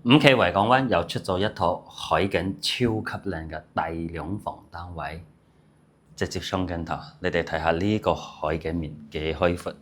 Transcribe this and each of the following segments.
5K 維港灣又出咗一套海景超級靚嘅大兩房單位，直接上鏡頭，你哋睇下呢個海景面幾開闊。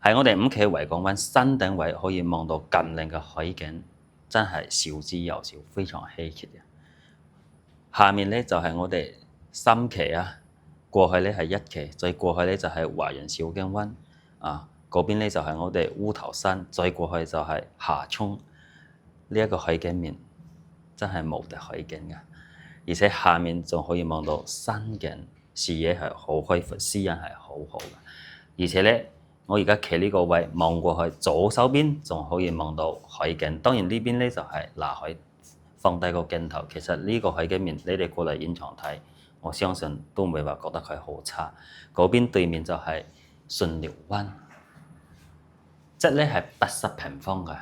喺我哋5K維港灣山頂位可以望到咁靚嘅海景，真係少之又少，非常稀缺嘅。下面咧就係我哋3期啊，過去咧係1期，再過去咧就係華人小徑灣啊，嗰邊咧就係我哋烏頭山，再過去就係霞涌。呢一個海景面真係無敵海景㗎，而且下面仲可以望到山景，視野係好開闊，視野係好好嘅。而且咧，我而家企呢個位望過去，左手邊仲可以望到海景。當然呢邊咧就係南海，放低個鏡頭，其實呢個海景面你哋過嚟現場睇，我相信都唔會話覺得佢好差。嗰邊對面就係順寮灣，即係咧係80平方嘅。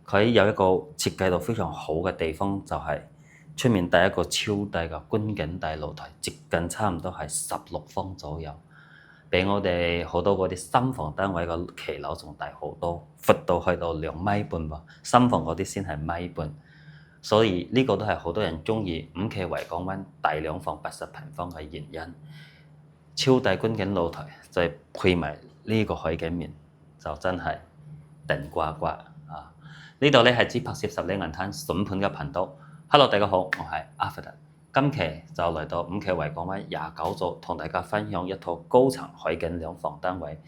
佢有一個設計到非常好嘅地方，就係出面第一個超大嘅觀景大露台，接近差唔多係16方左右，比我哋好多嗰啲新房單位嘅騎樓仲大好多，闊到去到2米半喎，新房嗰啲先係1米半，所以呢個都係好多人鍾意5K維港灣大兩房80平方嘅原因。超大觀景露台再配埋呢個海景面，就真係頂呱呱啊！呢度咧係只拍攝十里銀灘筍盤嘅頻道。Hello， 大家好，我係阿佛特。今期就嚟到5K維港灣29組，同大家分享一套高層海景兩房單位。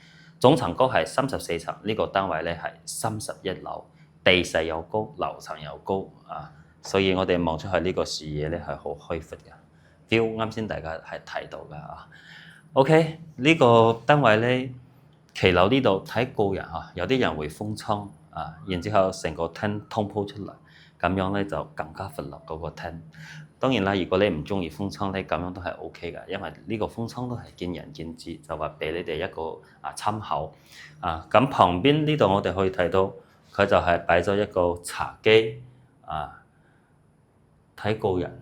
總層高係34層，呢個單位咧係31樓，地勢又高，樓層又高啊，所以我哋望出去呢個視野咧係好開闊嘅。view 啱先大家係睇到㗎啊。OK，呢個單位咧，騎樓呢度睇個人嚇，有啲人會封窗啊，然之後成個廳通鋪出嚟，咁樣咧就更加闊落嗰個廳。當然啦，如果你唔中意封窗咧，咁樣都係 OK 嘅，因為呢個封窗都係見仁見智，就話俾你哋一個參考啊。咁旁邊呢度我哋可以睇到，佢就係擺咗一個茶几啊，睇個人。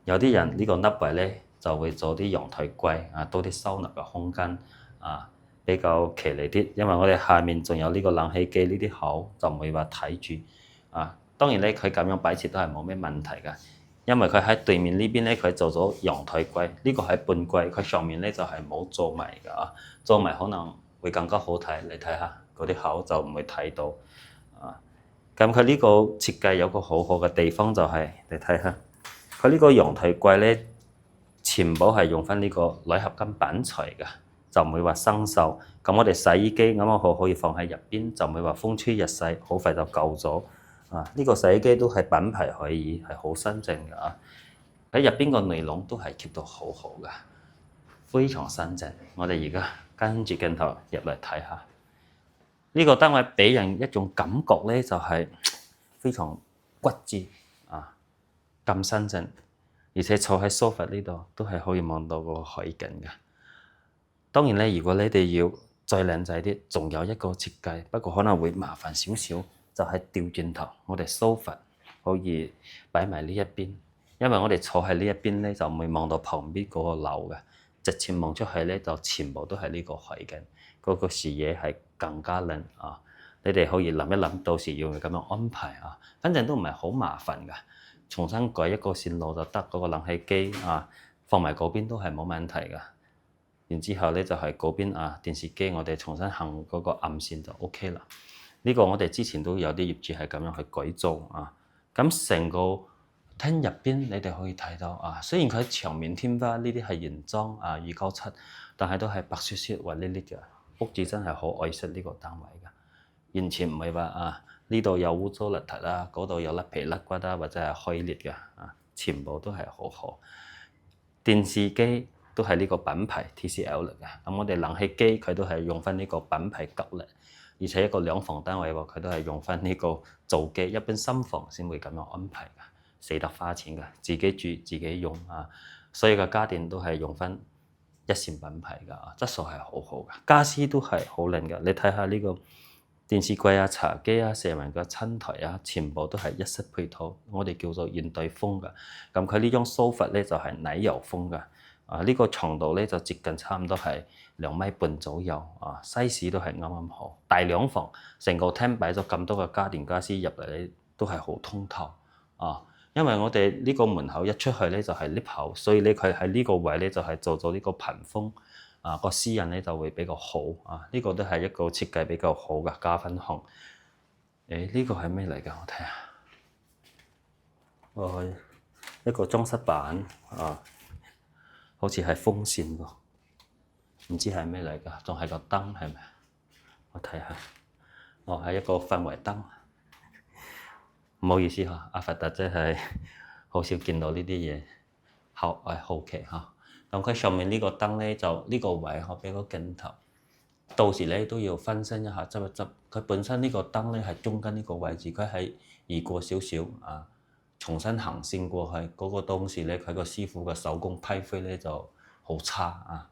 有啲人呢個凹位咧，就會做啲陽台櫃啊，多啲收納嘅空間啊，比較企理啲。因為我哋下面仲有呢個冷氣機呢啲口，就唔會話睇住啊。當然咧，佢咁樣擺設都係冇咩問題㗎，因為佢喺對面呢邊咧，佢做咗陽台櫃，呢個係半櫃，佢上面咧就係冇做埋㗎啊，做埋可能會更加好睇。你睇下嗰啲口就唔會睇到啊。咁佢呢個設計有個好好嘅地方就係，你睇下佢呢個陽台櫃咧，全部係用翻呢個鋁合金板材嘅，就唔會話生鏽。咁我哋洗衣機啱啱好可以放喺入邊，就唔會話風吹日曬，好快就舊咗。啊，呢個洗衣機都係品牌可以，係好新淨嘅啊。喺入邊個內籠都係 keep 到好好嘅，非常新淨。我哋而家跟住鏡頭入嚟睇下，呢個單位俾人一種感覺咧，就係非常骨緻啊，咁新淨。而且坐喺 sofa 呢度都係可以望到個海景嘅。當然咧，如果你哋要再靚仔啲，仲有一個設計，不過可能會麻煩少少，就係調轉頭，我哋 sofa 可以擺埋呢一邊，因為我哋坐喺呢一邊咧，就唔會望到旁邊嗰個樓嘅，直接望出去咧就全部都係呢個海景，嗰個視野係更加靚啊！你哋可以諗一諗，到時要咁樣安排啊，反正都唔係好麻煩㗎。重新改一個線路就得，嗰個冷氣機啊，放埋嗰邊都係冇問題㗎。然之後咧就係嗰邊啊電視機，我哋重新行嗰個暗線就 OK 啦。呢個我哋之前都有啲業主係咁樣去改造啊。咁成個廳入邊你哋可以睇到啊，雖然佢牆面天花呢啲係原裝啊297，但係都係白雪雪滑溜溜嘅。屋主真係好愛惜呢個單位㗎，完全唔係話啊〜呢度有污糟邋遢啦，嗰度有甩皮甩骨啦，或者係開裂嘅啊，全部都係好好。電視機都係呢個品牌 TCL 嚟嘅，咁我哋冷氣機佢都係用翻呢個品牌格力，而且一個兩房單位喎，佢都係用翻呢個造機，一般新房先會咁樣安排嘅，捨得花錢嘅，自己住自己用啊，所有嘅家電都係用翻一線品牌㗎，質素係好好嘅，家私都係好靚嘅，你睇下呢個。電視櫃啊、茶几啊、成圍嘅餐台啊，全部都係一式配套，我哋叫做現代風嘅。咁佢呢張梳化咧就係奶油風嘅。啊，呢個長度咧就接近差唔多係2米半左右。size 都係啱啱好。大兩房，成個廳擺咗咁多嘅家電家私入嚟，都係好通透啊。因為我哋呢個門口一出去咧就係 lift 口，所以咧佢喺呢個位咧就係做咗呢個屏風啊，個私隱咧就會比較好啊。呢個都係一個設計比較好嘅加分項。呢個係咩嚟㗎？我睇下。一個裝飾板啊，好似係風扇喎，唔知係咩嚟㗎？仲係個燈係咪？我睇下。係一個氛圍燈。唔好意思嚇，阿佛特真係好少見到呢啲嘢，好奇嚇。咁佢上面呢個燈咧，就呢個位我俾個鏡頭，到時咧都要分身一下執一執。佢本身呢個燈咧係中間呢個位置，佢係移過少少啊，重新行線過去嗰個當時咧，佢個師傅嘅手工批灰咧就好差啊，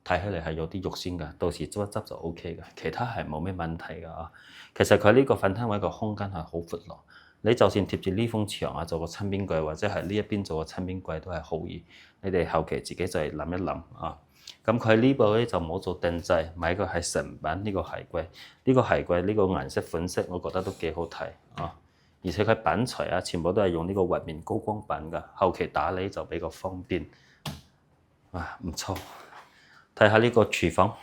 睇起嚟係有啲肉酸㗎。到時執一執就 OK 嘅，其他係冇咩問題㗎啊。其實佢呢個粉攤位個空間係好闊落。你就算貼住呢埲牆啊，做個親邊櫃，或者係呢一邊做個親邊櫃都係好易。你哋後期自己就係諗一諗啊。咁佢呢部咧就冇做定製，買個係成品呢個鞋櫃。呢個鞋櫃呢個顏色款式，我覺得都幾好睇啊。而且佢板材啊，全部都係用呢個滑面高光板㗎，後期打理就比較方便。唔錯。睇下呢個廚房，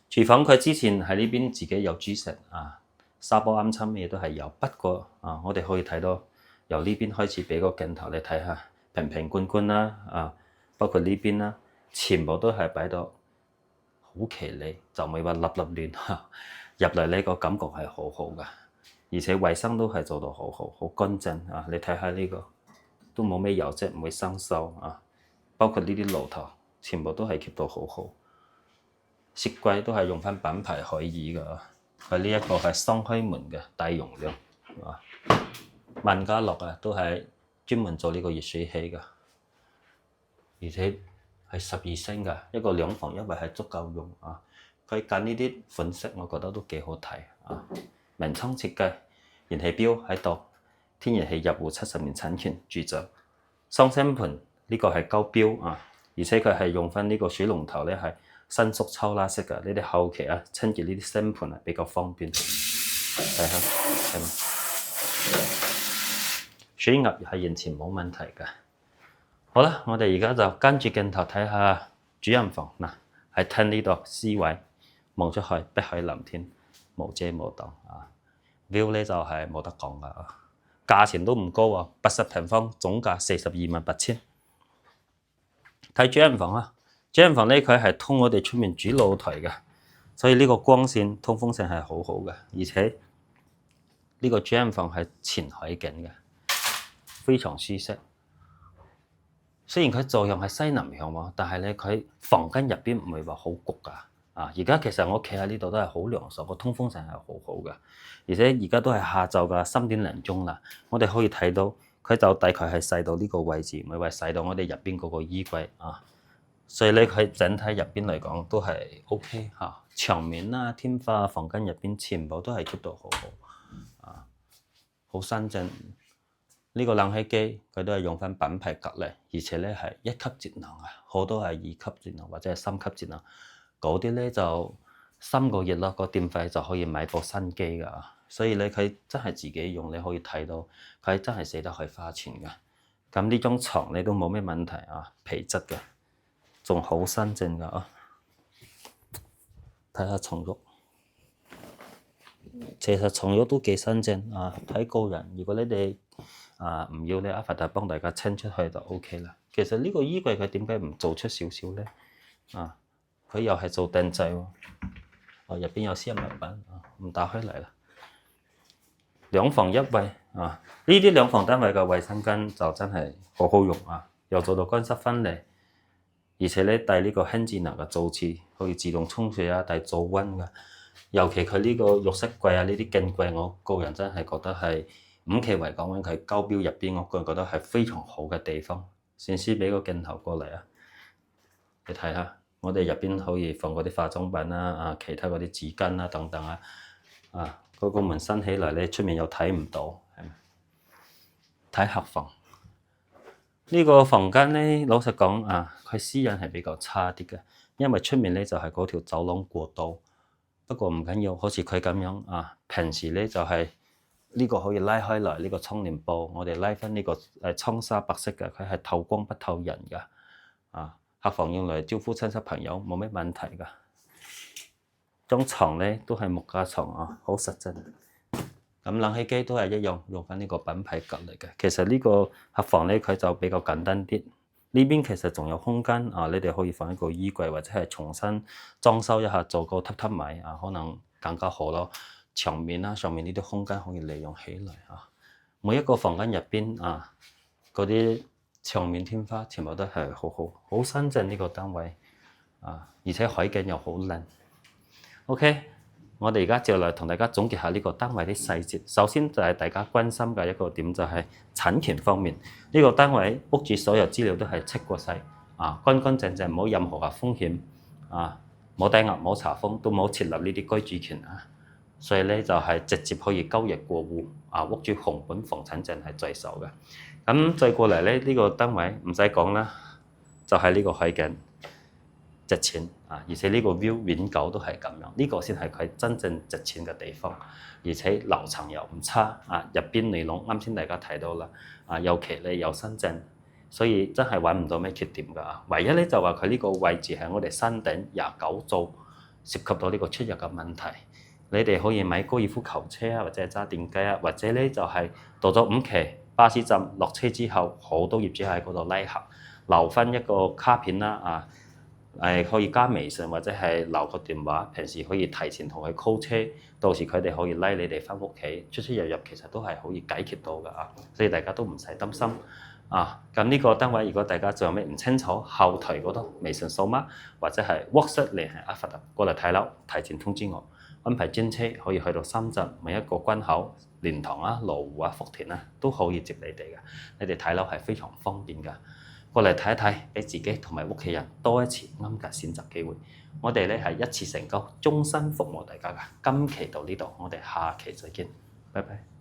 廚房佢之前喺呢邊自己有煮食啊。沙煲啱餐咩都係有，不過我哋可以睇到由呢邊開始俾個鏡頭你睇下，瓶瓶罐罐啦包括呢邊啦，全部都係擺到好企理，就唔會話粒粒亂入嚟呢個感覺係好好㗎，而且衞生都係做到好好，好乾淨啊！你睇下呢個都冇咩油漬，唔會生鏽啊！包括呢啲爐頭，全部都係 keep 到好好，雪櫃都係用翻品牌海爾㗎。佢呢一個係雙開門嘅大容量，萬家樂啊都係專門做呢個熱水器㗎，而且係12升㗎，一個2房1衛係足夠用啊！佢揀呢啲款式，我覺得都幾好睇啊！文倉設計，燃氣表喺度，天然氣入戶70年產權住著，雙星盤呢個係高標啊，而且佢係用翻呢個水龍頭咧係伸縮抽拉式嘅，呢啲後期啊清潔呢啲星盤啊比較方便。睇下，水壓係完全冇問題嘅。好啦，我哋而家就跟住鏡頭睇下主人房嗱，喺廳呢度 C 位望出去碧海藍天，無遮無擋啊 ！view 咧就係冇得講噶，價錢都唔高啊，80平方總價428000。睇主人房啊！主人房咧，佢係通我哋出面主露台嘅，所以呢個光線通風性係好好嘅，而且呢個主人房係前海景嘅，非常舒適。雖然佢坐向係西南向喎，但係咧佢房間入邊唔係話好焗㗎。而家其實我企喺呢度都係好涼爽，個通風性係好好嘅，而且而家都係下晝嘅3點零鐘啦，我哋可以睇到佢就大概係細到呢個位置，唔係話細到我哋入邊嗰個衣櫃啊。所以咧，佢整體入邊嚟講都係 OK 嚇，牆面啊、天花、房間入邊全部都係 keep 到好好好新淨。呢個冷氣機佢都係用翻品牌格力，而且咧係1級節能啊，好多係2級節能或者係3級節能，嗰啲咧就3個月啦，個電費就可以買部新機噶。所以咧，佢真係自己用，你可以睇到佢真係捨得去花錢嘅。咁呢張床你都冇咩問題啊，皮質嘅。仲好新淨㗎睇下床褥，其實床褥都幾新淨啊，睇個人。如果你哋唔要咧，阿佛特幫大家清出去就 OK 啦。其實呢個衣櫃佢點解唔做出少少咧？佢又係做定製喎。入邊有私人物品唔打開嚟啦。2房1衛呢啲2房單位嘅衛生間就真係好好用又做到乾濕分離。而且咧帶呢個輕智能嘅造廁，可以自動沖水帶早溫嘅。尤其佢呢個浴室櫃呢啲鏡櫃，我個人真係覺得係5期維港灣佢高標入邊，我個人覺得係非常好嘅地方。先先俾個鏡頭過嚟你睇下，我哋入邊可以放嗰啲化妝品其他嗰啲紙巾等等嗰個門閂起嚟咧，出面又睇唔到，係咪？睇客房。呢個房間咧，老實講佢私隱係比較差啲嘅，因為出面咧就係嗰條走廊過道。不過唔緊要，好似佢咁樣平時咧就係呢個可以拉開來，呢個窗簾布，我哋拉翻呢個窗紗白色嘅，佢係透光不透人㗎。客房用嚟招呼親戚朋友冇咩問題㗎。張床咧都係木架床啊，好實質。咁冷氣機都係一樣，用翻呢個品牌隔嚟嘅。其實呢個客房咧佢就比較簡單啲。呢邊其實仲有空間你哋可以放一個衣櫃，或者係重新裝修一下，做個榻榻米可能更加好咯。牆面上面呢啲空間可以利用起嚟每一個房間入邊嗰啲牆面天花全部都係好新淨呢個單位而且海景又好靚。OK， 我哋而家就嚟同大家總結下呢個單位啲細節。首先就係大家關心嘅一個點就係產權方面，呢個單位屋主所有資料都係 check 過晒乾乾淨淨，冇任何嘅風險冇抵押冇查封，都冇設立呢啲居住權所以咧就係直接可以交易過戶屋主紅本房產證係在手嘅。咁再過嚟咧，呢個單位唔使講啦，就係呢個海景值錢而且呢個 view 永久都係咁樣，呢個先係佢真正值錢嘅地方。而且樓層又唔差入邊內籠啱先大家睇到啦又企理又新淨，所以真係揾唔到咩缺點㗎唯一咧就話佢呢個位置係我哋山頂29組，涉及到呢個出入嘅問題。你哋可以買高爾夫球車或者係揸電機或者咧就係到咗5期巴士站落車之後，好多業主喺嗰度拉客，留翻一個卡片啦可以加微信或者係留個電話，平時可以提前同佢 call 車，到時佢哋可以拉你哋翻屋企，出出入入其實都係可以解決到㗎所以大家都唔使擔心咁呢個單位如果大家仲有咩唔清楚，後台嗰度微信掃碼或者係 WhatsApp 聯繫阿發達過嚟睇樓，提前通知我，安排專車可以去到深圳每一個關口，蓮塘羅湖福田都可以接你哋嘅，你哋睇樓係非常方便㗎。過嚟睇一睇，俾自己同埋屋企人多一次啱嘅選擇機會。我哋咧係一次成交，終身服務大家㗎。今期到呢度，我哋下期再見，拜拜。